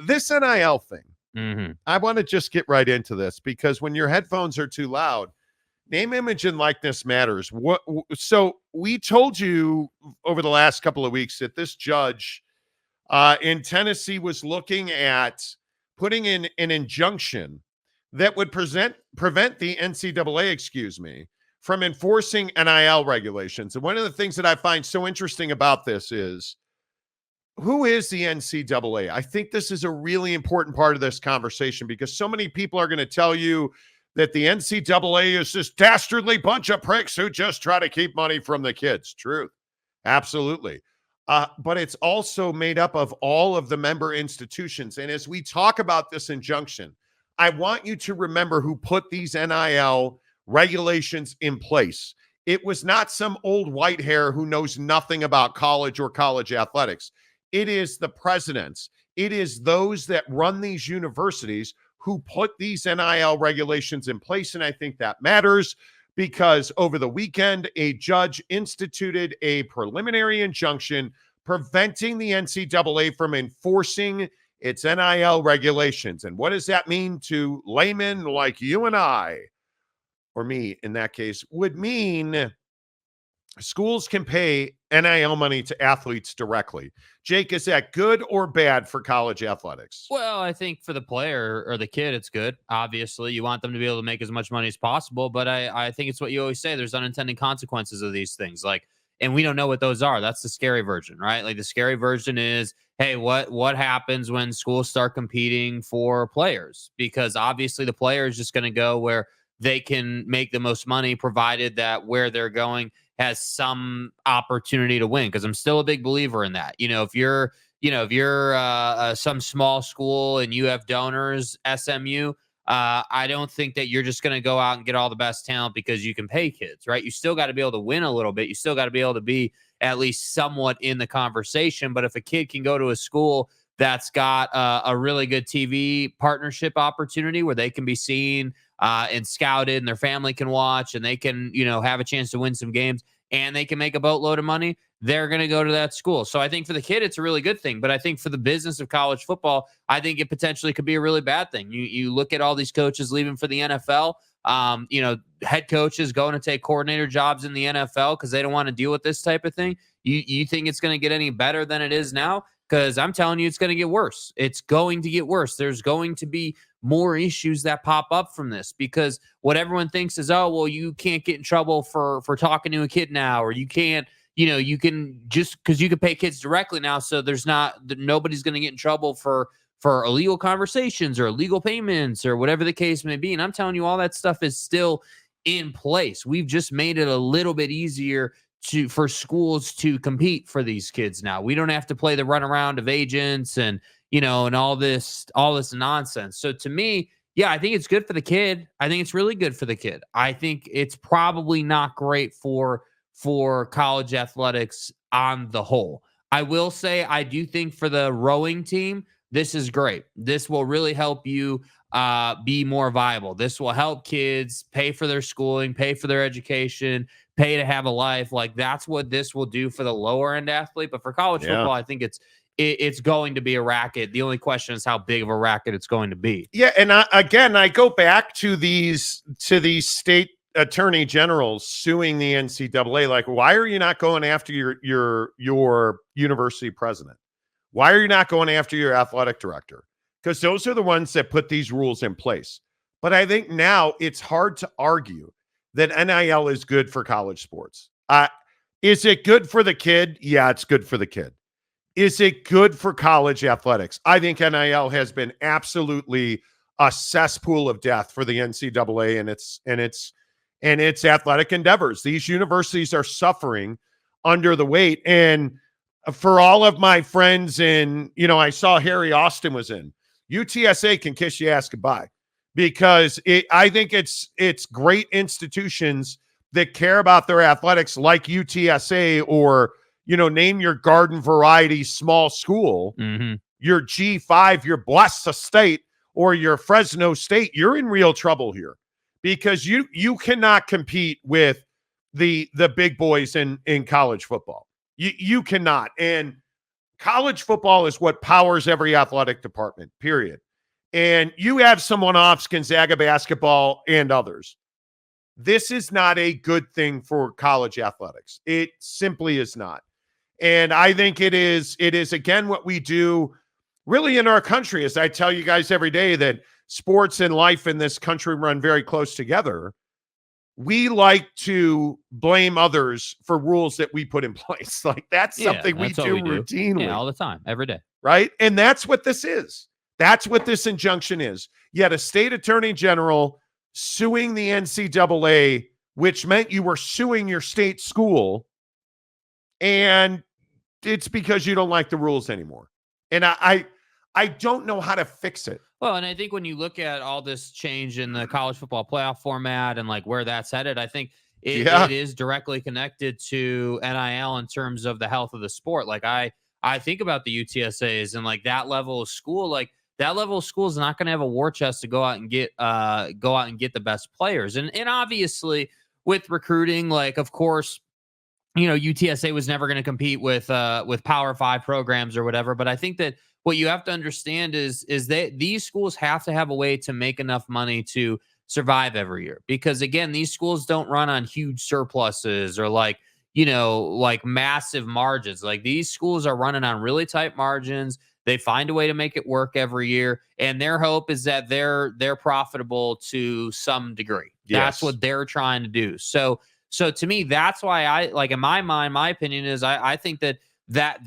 this NIL thing, Mm-hmm. I want to just get right into this because when your headphones are too loud, name, image, and likeness matters. So we told you over the last couple of weeks that this judge in Tennessee was looking at putting in an injunction that would prevent the NCAA, from enforcing NIL regulations. And one of the things that I find so interesting about this is, who is the NCAA? I think this is a really important part of this conversation because so many people are going to tell you that the NCAA is this dastardly bunch of pricks who just try to keep money from the kids. Truth. Absolutely. But it's also made up of all of the member institutions. And as we talk about this injunction, I want you to remember who put these NIL regulations in place. It was not some old white hair who knows nothing about college or college athletics. It is the presidents. It is those that run these universities who put these NIL regulations in place. And I think that matters because over the weekend, a judge instituted a preliminary injunction preventing the NCAA from enforcing its NIL regulations. And what does that mean to laymen like you and I, or me in that case? Would mean schools can pay NIL money to athletes directly. Jake, is that good or bad for college athletics? Well, I think for the player or the kid, it's good. Obviously, you want them to be able to make as much money as possible. But I think it's what you always say. There's unintended consequences of these things. And we don't know what those are. That's the scary version, right? Like the scary version is, hey, what happens when schools start competing for players? Because obviously the player is just going to go where they can make the most money, provided that where they're going has some opportunity to win. Because I'm still a big believer in that. If you're some small school and you have donors, SMU, I don't think that you're just going to go out and get all the best talent because you can pay kids, right? You still got to be able to win a little bit. You still got to be able to be at least somewhat in the conversation. But if a kid can go to a school that's got a really good TV partnership opportunity where they can be seen and scouted and their family can watch and they can, have a chance to win some games and they can make a boatload of money, they're going to go to that school. So I think for the kid, it's a really good thing. But I think for the business of college football, I think it potentially could be a really bad thing. You look at all these coaches leaving for the NFL, head coaches going to take coordinator jobs in the NFL because they don't want to deal with this type of thing. You think it's going to get any better than it is now? Because I'm telling you, it's going to get worse. It's going to get worse. There's going to be more issues that pop up from this because what everyone thinks is, oh, well, you can't get in trouble for talking to a kid now, or you can't, you can just because you can pay kids directly now. So nobody's going to get in trouble for illegal conversations or illegal payments or whatever the case may be. And I'm telling you, all that stuff is still in place. We've just made it a little bit easier for schools to compete for these kids now. We don't have to play the runaround of agents and all this nonsense. So to me, yeah, I think it's good for the kid. I think it's really good for the kid. I think it's probably not great for college athletics on the whole. I will say I do think for the rowing team, this is great. This will really help you be more viable. This will help kids pay for their schooling, pay for their education, pay to have a life. Like that's what this will do for the lower end athlete. But for college football, I think it's going to be a racket. The only question is how big of a racket it's going to be. Yeah, and I go back to these state attorney generals suing the NCAA. Like, why are you not going after your university president? Why are you not going after your athletic director? Because those are the ones that put these rules in place. But I think now it's hard to argue that NIL is good for college sports. Is it good for the kid? Yeah, it's good for the kid. Is it good for college athletics? I think NIL has been absolutely a cesspool of death for the NCAA and its athletic endeavors. These universities are suffering under the weight. And for all of my friends I saw Harry Austin was in. UTSA can kiss your ass goodbye because I think it's great institutions that care about their athletics like UTSA or, name your garden variety small school, your G5, your Blessed State, or your Fresno State. You're in real trouble here because you cannot compete with the big boys in college football. You cannot. And college football is what powers every athletic department, period. And you have some one-offs, Gonzaga basketball and others. This is not a good thing for college athletics. It simply is not. And I think it is again what we do really in our country, as I tell you guys every day that sports and life in this country run very close together. We like to blame others for rules that we put in place. Like that's something we do routinely. Yeah, all the time, every day. Right? And that's what this is. That's what this injunction is. You had a state attorney general suing the NCAA, which meant you were suing your state school, and it's because you don't like the rules anymore. And I don't know how to fix it. Well, and I think when you look at all this change in the college football playoff format and like where that's headed, I think it is directly connected to NIL in terms of the health of the sport. Like I think about the UTSAs and like that level of school, like that level of school is not going to have a war chest to go out and get the best players. And obviously with recruiting, like of course, you know, UTSA was never going to compete with Power 5 programs or whatever, but I think that what you have to understand is that these schools have to have a way to make enough money to survive every year. Because again, these schools don't run on huge surpluses or like, you know, like massive margins. Like these schools are running on really tight margins. They find a way to make it work every year. And their hope is that they're profitable to some degree. Yes. That's what they're trying to do. So to me, that's why I like in my mind, my opinion is I think that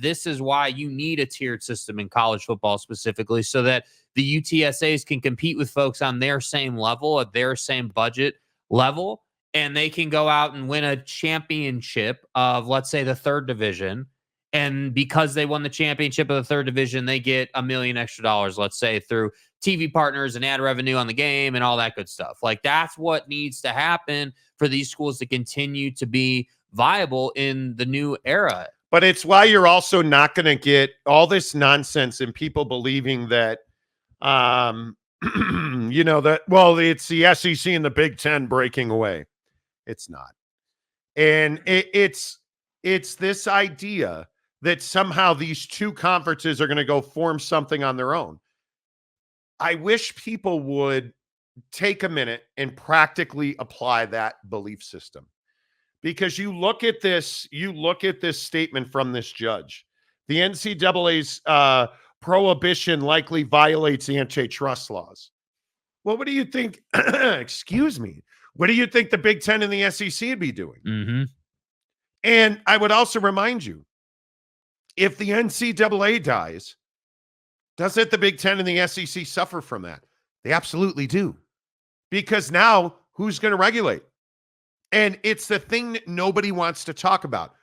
this is why you need a tiered system in college football specifically, so that the UTSAs can compete with folks on their same level, at their same budget level, and they can go out and win a championship of, let's say, the third division. And because they won the championship of the third division, they get $1 million extra, let's say, through TV partners and ad revenue on the game and all that good stuff. Like that's what needs to happen for these schools to continue to be viable in the new era. But it's why you're also not going to get all this nonsense and people believing that, you know, that, well, it's the SEC and the Big Ten breaking away. It's not. And it's this idea that somehow these two conferences are going to go form something on their own. I wish people would take a minute and practically apply that belief system. Because you look at this statement from this judge. The NCAA's prohibition likely violates antitrust laws. Well, what do you think? Excuse me. What do you think the Big Ten and the SEC would be doing? Mm-hmm. And I would also remind you, if the NCAA dies, doesn't the Big Ten and the SEC suffer from that? They absolutely do. Because now who's going to regulate? And it's the thing that nobody wants to talk about.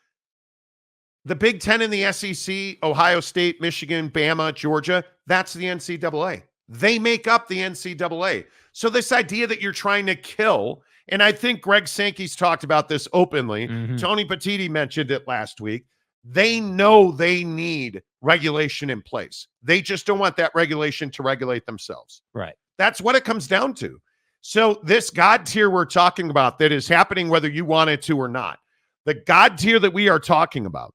The Big Ten and the SEC, Ohio State, Michigan, Bama, Georgia, that's the NCAA. They make up the NCAA. So this idea that you're trying to kill, and I think Greg Sankey's talked about this openly. Mm-hmm. Tony Petitti mentioned it last week. They know they need regulation in place. They just don't want that regulation to regulate themselves. Right. That's what it comes down to. So this God tier we're talking about that is happening whether you want it to or not, the God tier that we are talking about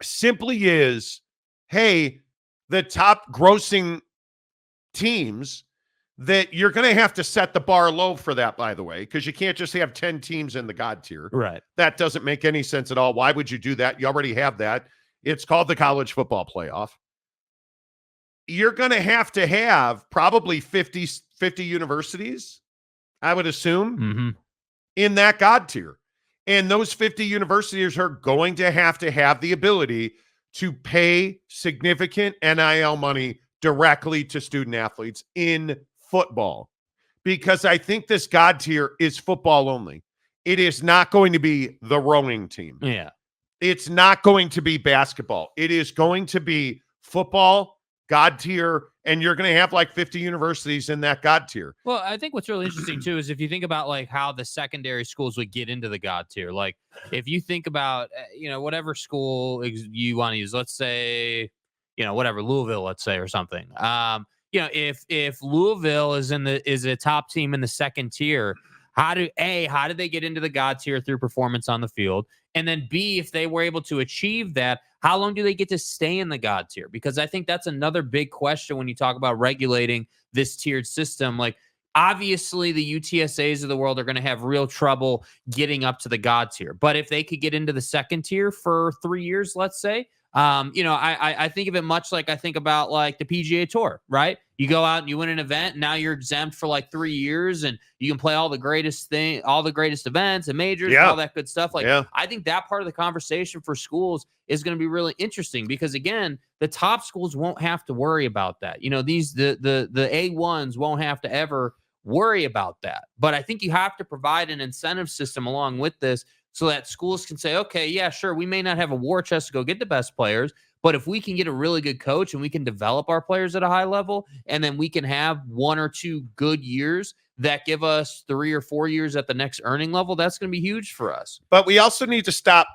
simply is, hey, the top grossing teams, that you're going to have to set the bar low for that, by the way, because you can't just have 10 teams in the God tier. Right. That doesn't make any sense at all. Why would you do that? You already have that. It's called the college football playoff. You're going to have probably 50 universities, I would assume, in that God tier. And those 50 universities are going to have the ability to pay significant NIL money directly to student athletes in football. Because I think this God tier is football only. It is not going to be the rowing team. Yeah. It's not going to be basketball. It is going to be football, God tier, and you're going to have like 50 universities in that God tier. Well, I think what's really interesting too is if you think about like how the secondary schools would get into the God tier. Like if you think about, whatever school you want to use, let's say, whatever, Louisville, let's say, or something. If Louisville is a top team in the second tier, how did they get into the God tier through performance on the field? And then B, if they were able to achieve that, how long do they get to stay in the God tier? Because I think that's another big question when you talk about regulating this tiered system. Like, obviously, the UTSAs of the world are going to have real trouble getting up to the God tier. But if they could get into the second tier for 3 years, let's say, I think of it much like I think about like the PGA Tour, right? You go out and you win an event, and now you're exempt for like 3 years, and you can play all the greatest events and majors, and all that good stuff. Like, I think that part of the conversation for schools is going to be really interesting because, again, the top schools won't have to worry about that. The A1s won't have to ever worry about that. But I think you have to provide an incentive system along with this so that schools can say, okay, yeah, sure, we may not have a war chest to go get the best players, but if we can get a really good coach and we can develop our players at a high level, and then we can have 1 or 2 good years that give us 3 or 4 years at the next earning level, that's going to be huge for us. But we also need to stop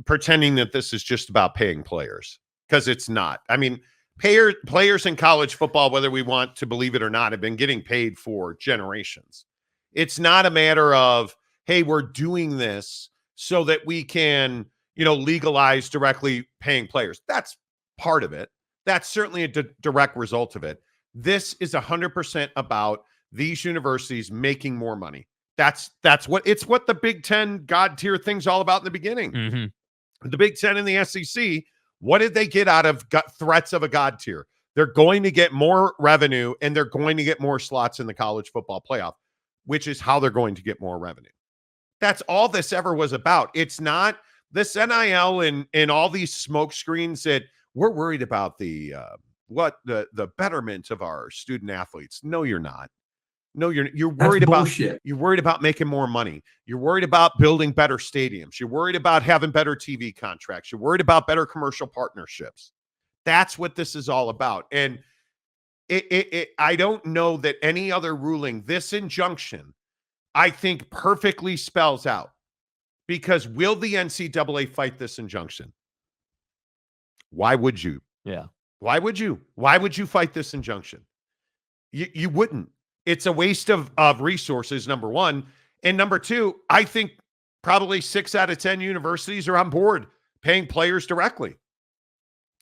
pretending that this is just about paying players, because it's not. I mean, players in college football, whether we want to believe it or not, have been getting paid for generations. It's not a matter of, hey, we're doing this so that we can, legalize directly paying players. That's part of it. That's certainly a direct result of it. This is 100% about these universities making more money. That's what the Big Ten God tier thing's all about in the beginning. Mm-hmm. The Big Ten and the SEC, what did they get out of threats of a God tier? They're going to get more revenue, and they're going to get more slots in the college football playoff, which is how they're going to get more revenue. That's all this ever was about. It's not this NIL and all these smoke screens that we're worried about the betterment of our student athletes. No, you're not. No, you're worried about bullshit. You're worried about making more money. You're worried about building better stadiums. You're worried about having better TV contracts. You're worried about better commercial partnerships. That's what this is all about. And I don't know that any other ruling, this injunction, I think perfectly spells out, because will the NCAA fight this injunction? Why would you? Yeah. Why would you? Why would you fight this injunction? You wouldn't. It's a waste of resources, number one. And number two, I think probably 6 out of 10 universities are on board paying players directly.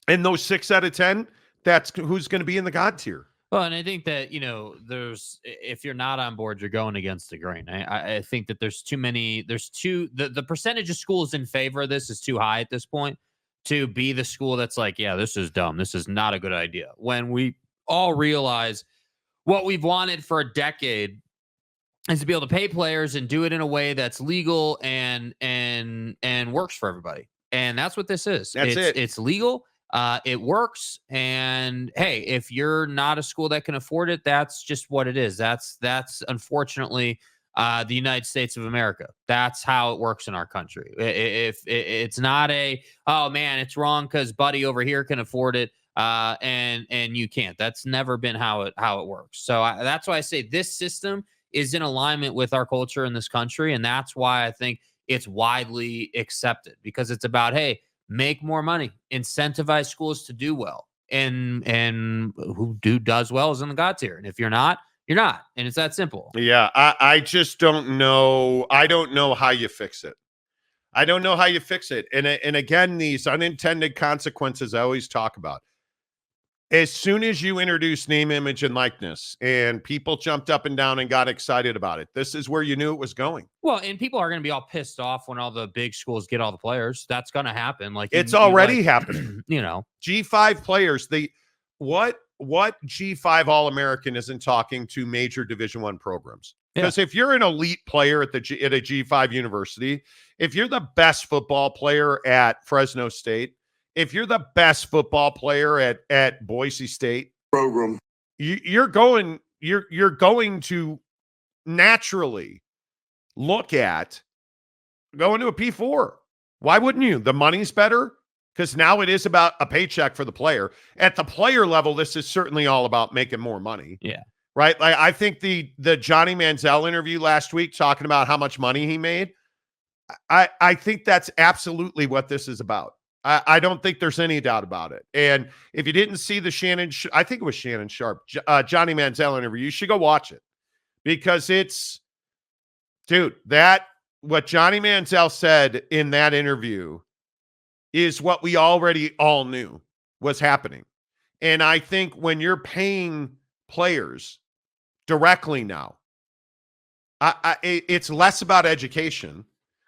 And those 6 out of 10, that's who's going to be in the God tier. Well, and I think that, if you're not on board, you're going against the grain. I think that the percentage of schools in favor of this is too high at this point to be the school that's like, yeah, this is dumb. This is not a good idea. When we all realize what we've wanted for a decade is to be able to pay players and do it in a way that's legal and works for everybody. And that's what this is. It's legal. It works. And hey, if you're not a school that can afford it, that's just what it is. That's unfortunately the United States of America. That's how it works in our country. If it's not oh man, it's wrong because buddy over here can afford it, and you can't. That's never been how it works. So that's why I say this system is in alignment with our culture in this country, and that's why I think it's widely accepted, because it's about, hey, make more money, incentivize schools to do well, and who does well is in the God tier, and if you're not, you're not, and it's that simple. Yeah, I just don't know. I don't know how you fix it. I don't know how you fix it. And again, these unintended consequences I always talk about. As soon as you introduce name, image, and likeness, and people jumped up and down and got excited about it, this is where you knew it was going. Well, and people are going to be all pissed off when all the big schools get all the players. That's going to happen. Like, it's already happening. G5 players. What G5 All-American isn't talking to major Division I programs? Because if you're an elite player at a G5 university, if you're the best football player at Fresno State, if you're the best football player at Boise State program, you're going to naturally look at going to a P4. Why wouldn't you? The money's better, because now it is about a paycheck for the player. At the player level, this is certainly all about making more money. Yeah. Right? Like, I think the Johnny Manziel interview last week talking about how much money he made, I think that's absolutely what this is about. I don't think there's any doubt about it. And if you didn't see the I think it was Shannon Sharp, Johnny Manziel interview, you should go watch it, because it's Dude, what Johnny Manziel said in that interview is what we already all knew was happening. And I think when you're paying players directly now, it's less about education,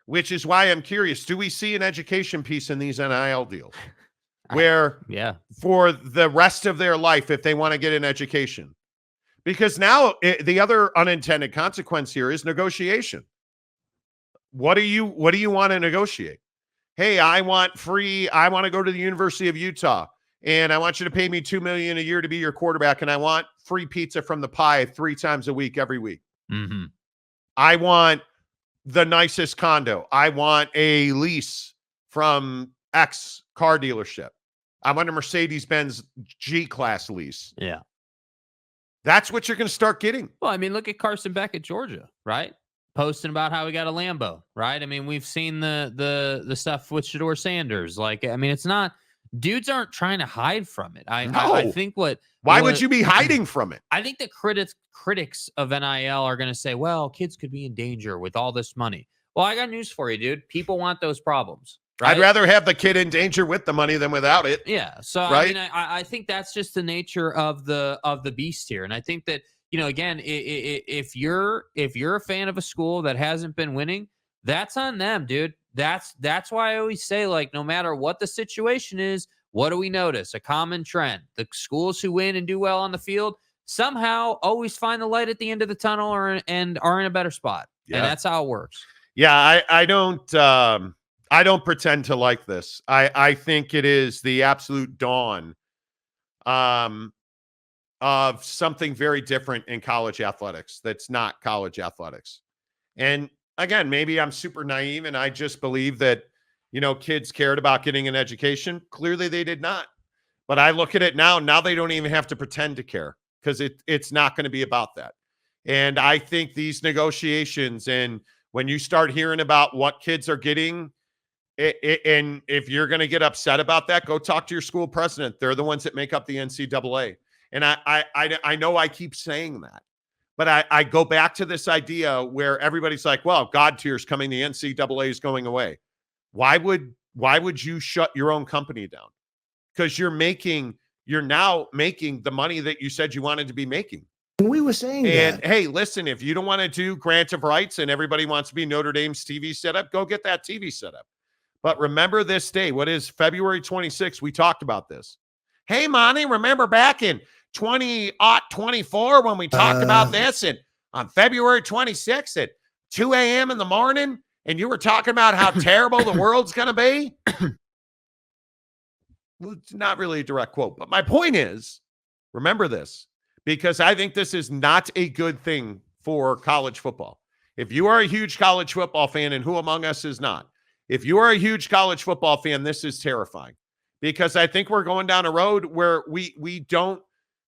which is why I'm curious. Do we see an education piece in these NIL deals where for the rest of their life, if they want to get an education? Because now the other unintended consequence here is negotiation. What do you want to negotiate? Hey, I want to go to the University of Utah and I want you to pay me $2 million a year to be your quarterback. And I want free pizza from the pie 3 times a week, every week. Mm-hmm. I want the nicest condo. I want a lease from X car dealership. I want a Mercedes-Benz G-Class lease. Yeah. That's what you're going to start getting. Well, I mean, look at Carson Beck at Georgia, right? Posting about how he got a Lambo, right? I mean, we've seen the stuff with Shedeur Sanders. Like, I mean, it's not, dudes aren't trying to hide from it. I think why would you be hiding from it? I think the critics of NIL are going to say, well, kids could be in danger with all this money. Well, I got news for you, dude. People want those problems. Right? I'd rather have the kid in danger with the money than without it. Yeah. So right? I mean, I think that's just the nature of the beast here. And I think that, you know, again, if you're a fan of a school that hasn't been winning, that's on them, dude. That's why I always say, like, no matter what the situation is, what do we notice? A common trend. The schools who win and do well on the field somehow always find the light at the end of the tunnel and are in a better spot. Yeah. And that's how it works. Yeah, I don't pretend to like this. I think it is the absolute dawn of something very different in college athletics that's not college athletics. And again, maybe I'm super naive and I just believe that, you know, kids cared about getting an education. Clearly they did not. But I look at it now they don't even have to pretend to care because it's not going to be about that. And I think these negotiations, and when you start hearing about what kids are getting, and if you're going to get upset about that, go talk to your school president. They're the ones that make up the NCAA. And I know I keep saying that, but I go back to this idea where everybody's like, well, God tier's coming, the NCAA is going away. Why would you shut your own company down? Because you're now making the money that you said you wanted to be making. We were saying and hey, listen, if you don't want to do grant of rights and everybody wants to be Notre Dame's TV setup, go get that TV setup. But remember this day. What is February 26th? We talked about this. Hey, Monty, remember back in 2024 when we talked about this, and on February 26th at 2 a.m. in the morning, and you were talking about how terrible the world's going to be? Well, it's not really a direct quote, but my point is, remember this, because I think this is not a good thing for college football. If you are a huge college football fan, and who among us is not, if you are a huge college football fan, this is terrifying, because I think we're going down a road where we don't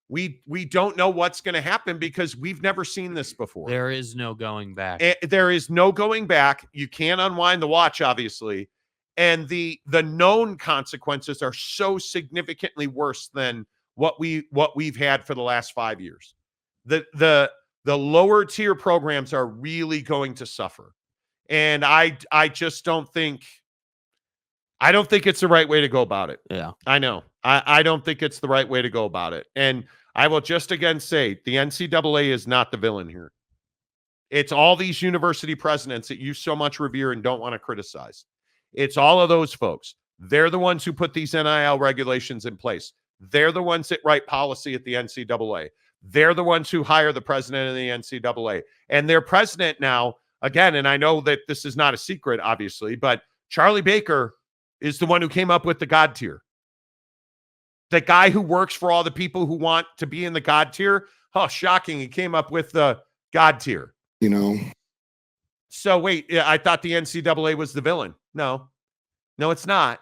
know what's going to happen because we've never seen this before. There is no going back. There is no going back. You can't unwind the watch, obviously. And the known consequences are so significantly worse than what we've had for the last 5 years. The lower tier programs are really going to suffer. And I just don't think it's the right way to go about it. Yeah. I know. I don't think it's the right way to go about it. And I will just again say the NCAA is not the villain here. It's all these university presidents that you so much revere and don't want to criticize. It's all of those folks. They're the ones who put these NIL regulations in place. They're the ones that write policy at the NCAA. They're the ones who hire the president of the NCAA. And their president now, again, and I know that this is not a secret, obviously, but Charlie Baker is the one who came up with the God tier. The guy who works for all the people who want to be in the God tier. Oh, shocking. He came up with the God tier. You know. So wait, I thought the NCAA was the villain. No, it's not.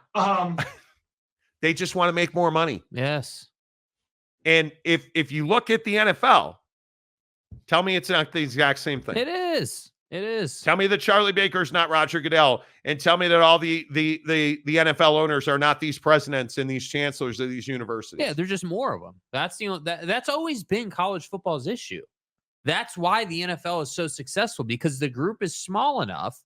They just want to make more money. Yes. And if you look at the NFL, tell me it's not the exact same thing. It is. It is. Tell me that Charlie Baker's not Roger Goodell, and tell me that all the NFL owners are not these presidents and these chancellors of these universities. Yeah, there's just more of them. That's that's always been college football's issue. That's why the NFL is so successful, because the group is small enough.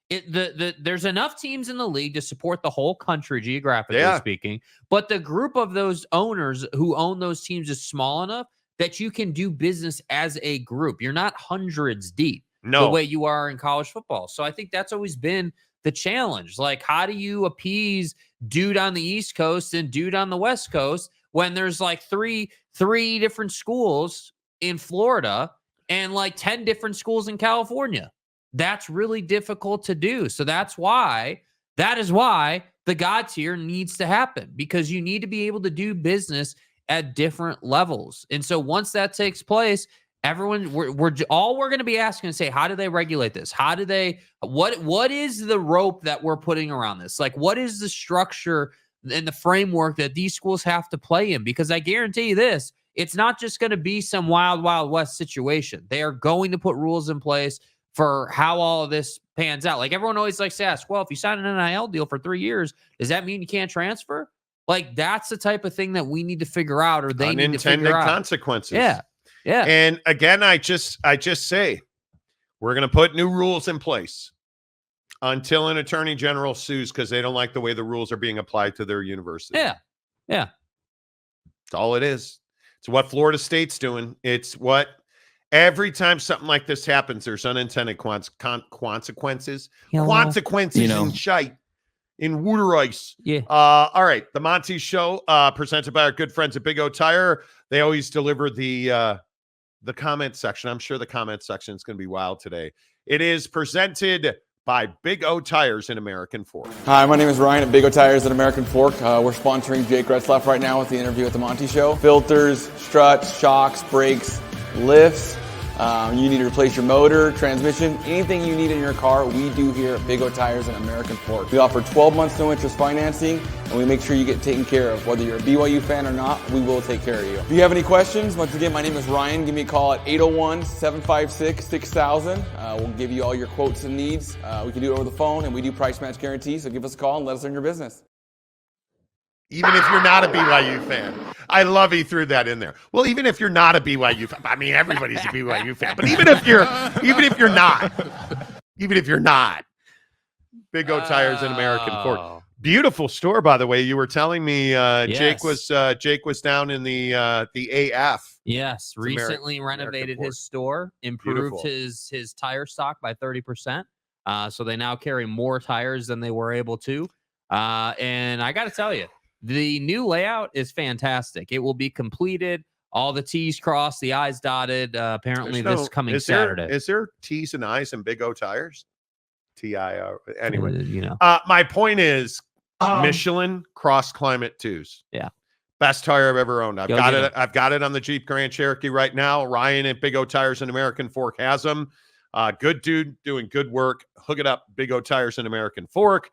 There's enough teams in the league to support the whole country, geographically speaking, but the group of those owners who own those teams is small enough that you can do business as a group. You're not hundreds deep the way you are in college football. So I think that's always been the challenge. Like, how do you appease dude on the East Coast and dude on the West Coast when there's like three different schools in Florida and like 10 different schools in California? That's really difficult to do. So that is why the God tier needs to happen, because you need to be able to do business at different levels. And so once that takes place, everyone, we're going to be asking and say, how do they regulate this? How do they, what is the rope that we're putting around this? Like, what is the structure and the framework that these schools have to play in? Because I guarantee you this, it's not just going to be some wild, wild west situation. They are going to put rules in place for how all of this pans out. Like, everyone always likes to ask, well, if you sign an NIL deal for 3 years, does that mean you can't transfer? Like, that's the type of thing that we need to figure out, or they need to figure out. Consequences. Yeah. Yeah. And again, I just say, we're going to put new rules in place until an attorney general sues because they don't like the way the rules are being applied to their university. Yeah. Yeah. That's all it is. It's what Florida State's doing. It's what every time something like this happens, there's unintended consequences. Consequences in shite. In water ice. Yeah. All right. The Monty Show, presented by our good friends at Big O Tire. They always deliver the comment section. I'm sure the comment section is going to be wild today. It is presented by Big O Tires in American Fork. Hi, my name is Ryan at Big O Tires in American Fork. We're sponsoring Jake Retzlaff right now with the interview at the Monty Show. Filters, struts, shocks, brakes, lifts. You need to replace your motor, transmission, anything you need in your car, we do here at Big O Tires in American Fork. We offer 12 months no interest financing, and we make sure you get taken care of. Whether you're a BYU fan or not, we will take care of you. If you have any questions, once again, my name is Ryan. Give me a call at 801-756-6000. We'll give you all your quotes and needs. We can do it over the phone, and we do price match guarantees, so give us a call and let us earn your business. Even if you're not a BYU fan. I love he threw that in there. Well, even if you're not a BYU fan, I mean, everybody's a BYU fan, but even if you're not, Big O Tires in American Fork. Beautiful store, by the way. You were telling me Jake was down in the AF. Yes, recently renovated his store, improved his tire stock by 30%. So they now carry more tires than they were able to. And I got to tell you, the new layout is fantastic. It will be completed. All the T's crossed, the I's dotted. Apparently, this coming Saturday. Is there T's and I's in Big O Tires? T-I-R. Anyway, my point is Michelin Cross Climate 2s. Yeah. Best tire I've ever owned. I've got it on the Jeep Grand Cherokee right now. Ryan at Big O Tires in American Fork has them. Good dude doing good work. Hook it up. Big O Tires in American Fork.